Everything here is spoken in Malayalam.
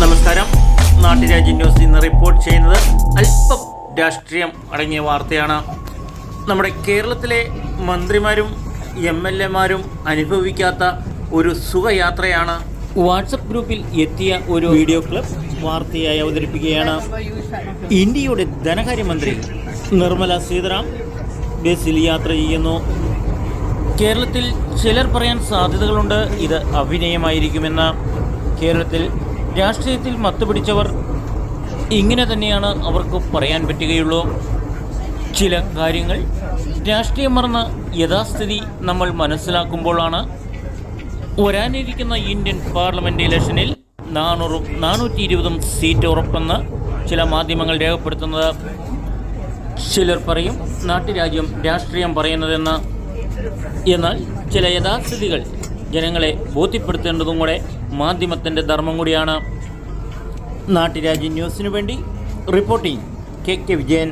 നമസ്കാരം. നാട്ടുരാജ്യം ന്യൂസ് ഇന്ന് റിപ്പോർട്ട് ചെയ്യുന്നത് അല്പം രാഷ്ട്രീയം അടങ്ങിയ വാർത്തയാണ്. നമ്മുടെ കേരളത്തിലെ മന്ത്രിമാരും MLA-മാരും അനുഭവിക്കാത്ത ഒരു സുഖയാത്രയാണ് വാട്സപ്പ് ഗ്രൂപ്പിൽ എത്തിയ ഒരു വീഡിയോ ക്ലിപ്പ് വാർത്തയായി അവതരിപ്പിക്കുകയാണ്. ഇന്ത്യയുടെ ധനകാര്യമന്ത്രി നിർമ്മല സീതാരാമൻ ബസ്സിൽ യാത്ര ചെയ്യുന്നു. കേരളത്തിൽ ചിലർ പറയാൻ സാധ്യതകളുണ്ട് ഇത് അഭിനയമായിരിക്കുമെന്ന്. കേരളത്തിൽ രാഷ്ട്രീയത്തിൽ മത്തുപിടിച്ചവർ ഇങ്ങനെ തന്നെയാണ് അവർക്ക് പറയാൻ പറ്റുകയുള്ളൂ. ചില കാര്യങ്ങൾ രാഷ്ട്രീയം മറന്ന് യഥാസ്ഥിതി നമ്മൾ മനസ്സിലാക്കുമ്പോഴാണ് വരാനിരിക്കുന്ന ഇന്ത്യൻ പാർലമെൻറ്റ് ഇലക്ഷനിൽ 420 സീറ്റ് ഉറപ്പെന്ന് ചില മാധ്യമങ്ങൾ രേഖപ്പെടുത്തുന്നത്. ചിലർ പറയും നാട്ടുരാജ്യം രാഷ്ട്രീയം പറയുന്നതെന്ന്. എന്നാൽ ചില യഥാസ്ഥിതികൾ ജനങ്ങളെ ബോധ്യപ്പെടുത്തേണ്ടതും കൂടെ മാധ്യമത്തിൻ്റെ ധർമ്മം കൂടിയാണ്. നാട്ടുരാജ്യം ന്യൂസിനു വേണ്ടി റിപ്പോർട്ടിംഗ് KK വിജയൻ.